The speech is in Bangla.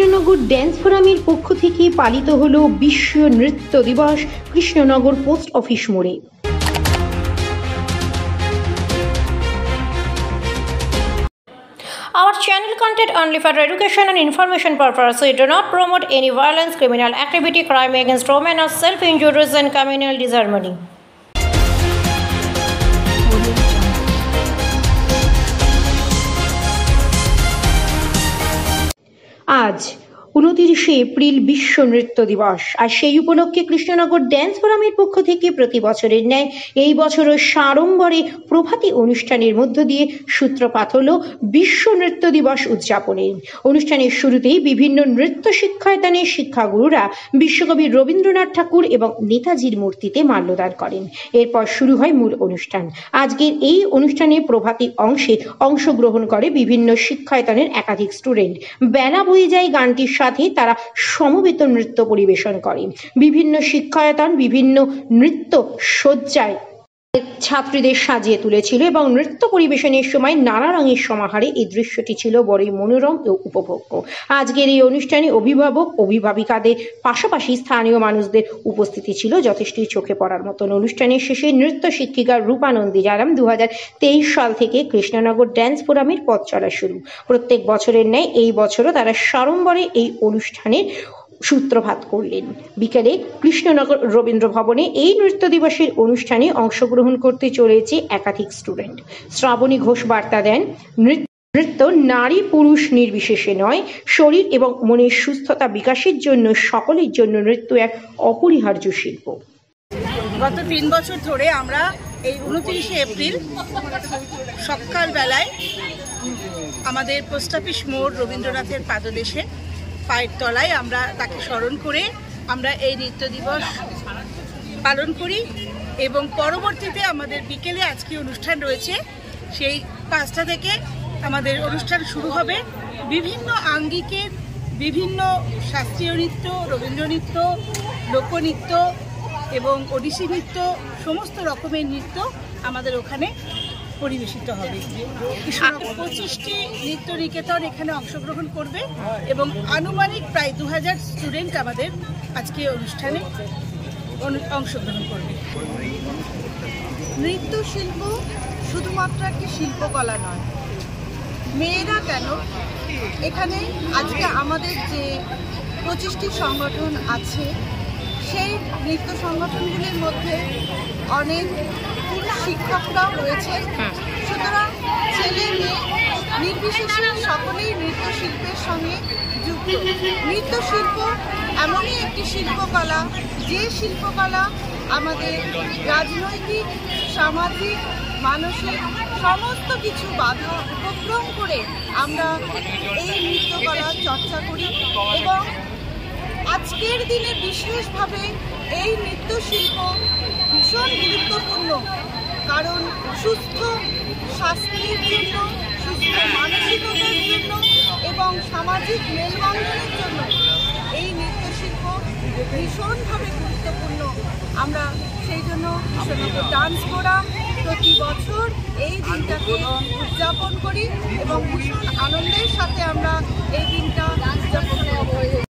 কৃষ্ণনগর ড্যান্স ফোরামের পক্ষ থেকে পালিত হলো বিশ্ব নৃত্য দিবস কৃষ্ণনগর পোস্ট অফিস মোড়ে। Our channel content only for education and information purposes. We do not promote any violence, criminal activity, crime against women, or self-injuries and communal disharmony. আজ 29 এপ্রিল বিশ্ব নৃত্য দিবস। আর সেই উপলক্ষে কৃষ্ণনগর ড্যান্স ফোরামের পক্ষ থেকে প্রতি বছরের ন্যায় এই বছরও সাড়ম্বরে প্রভাতী অনুষ্ঠানের মধ্য দিয়ে সূত্রপাত হলো বিশ্ব নৃত্য দিবস উদযাপনের। অনুষ্ঠানের শুরুতেই বিভিন্ন নৃত্য শিক্ষায়তনের শিক্ষাগুরুরা বিশ্বকবি রবীন্দ্রনাথ ঠাকুর এবং নেতাজির মূর্তিতে মাল্যদান করেন। এরপর শুরু হয় মূল অনুষ্ঠান। আজকের এই অনুষ্ঠানে প্রভাতী অংশে অংশগ্রহণ করে বিভিন্ন শিক্ষায়তনের একাধিক স্টুডেন্ট। বেলা বয়ে যায় গানটির সাথে তারা সমবেত নৃত্য পরিবেশন করে। বিভিন্ন শিক্ষায়তন বিভিন্ন নৃত্য সজ্জায় ছাত্রীদের সাজিয়ে তুলেছিল এবং নৃত্য পরিবেশনের সময় নানা রঙের সমাহারে এই দৃশ্যটি ছিল বড়ই মনোরম ও উপভোগ্য। আজকের এই অনুষ্ঠানে অভিভাবক অভিভাবিকাদের পাশাপাশি স্থানীয় মানুষদের উপস্থিতি ছিল যথেষ্টই চোখে পড়ার মতন। অনুষ্ঠানের শেষে নৃত্য শিক্ষিকা রূপানন্দী জানাম 2023 সাল থেকে কৃষ্ণনগর ড্যান্স ফোরামের পথ চলা শুরু। প্রত্যেক বছরের ন্যায় এই বছরও তারা সাড়ম্বরে এই অনুষ্ঠানের সূত্রপাত করলেন। বিকেলে কৃষ্ণনগর রবীন্দ্র ভবনে এই নৃত্য দিবসের অনুষ্ঠানে অংশগ্রহণ করতে চলেছে একাধিক স্টুডেন্ট। শ্রাবণী ঘোষ বার্তা দেন, নৃত্য নারী পুরুষ নির্বিশেষে নয়, শরীর এবং মনের সুস্থতা বিকাশের জন্য সকলের জন্য নৃত্য এক অপরিহার্য শিল্প। গত 3 বছর ধরে আমরা এই 29 এপ্রিল সকালবেলায় আমাদের পোস্ট অফিস মোড় রবীন্দ্রনাথের পাদদেশে পায়ের তলায় আমরা তাকে স্মরণ করে আমরা এই নৃত্য দিবস পালন করি এবং পরবর্তীতে আমাদের বিকেলে আজকে অনুষ্ঠান রয়েছে। সেই 5টা থেকে আমাদের অনুষ্ঠান শুরু হবে। বিভিন্ন আঙ্গিকের বিভিন্ন শাস্ত্রীয় নৃত্য, রবীন্দ্র নৃত্য, লোকনৃত্য এবং ওড়িশি নৃত্য, সমস্ত রকমের নৃত্য আমাদের ওখানে পরিবেশিত হবে। 25টি নৃত্য নিকেতন এখানে অংশগ্রহণ করবে এবং আনুমানিক প্রায় 2000 স্টুডেন্ট আমাদের আজকে অনুষ্ঠানে অংশগ্রহণ করবে। নৃত্যশিল্প শুধুমাত্র একটি শিল্পকলা নয়। মেয়েরা কেন, এখানে আজকে আমাদের যে 25টি সংগঠন আছে সেই নৃত্য সংগঠনগুলির মধ্যে অনেক শিক্ষকরাও রয়েছে। সুতরাং ছেলে মেয়ে নির্বিশেষে সকলেই নৃত্যশিল্পের সঙ্গে যুক্ত। নৃত্যশিল্প এমনই একটি শিল্পকলা যে শিল্পকলা আমাদের রাজনৈতিক, সামাজিক, মানসিক সমস্ত কিছু বাধা অতিক্রম করে আমরা এই নৃত্যকলা চর্চা করি এবং আজকের দিনে বিশেষভাবে এই নৃত্যশিল্প ভীষণ গুরুত্বপূর্ণ। কারণ সুস্থ স্বাস্থ্যের জন্য, সুস্থ মানসিকতার জন্য এবং সামাজিক মেলবন্ধনের জন্য এই নৃত্যশিল্প ভীষণভাবে গুরুত্বপূর্ণ। আমরা সেই জন্য কৃষ্ণনগর ডান্স ফোরাম প্রতি বছর এই দিনটাকে উদযাপন করি এবং ভীষণ আনন্দের সাথে আমরা এই দিনটা উদযাপন করি।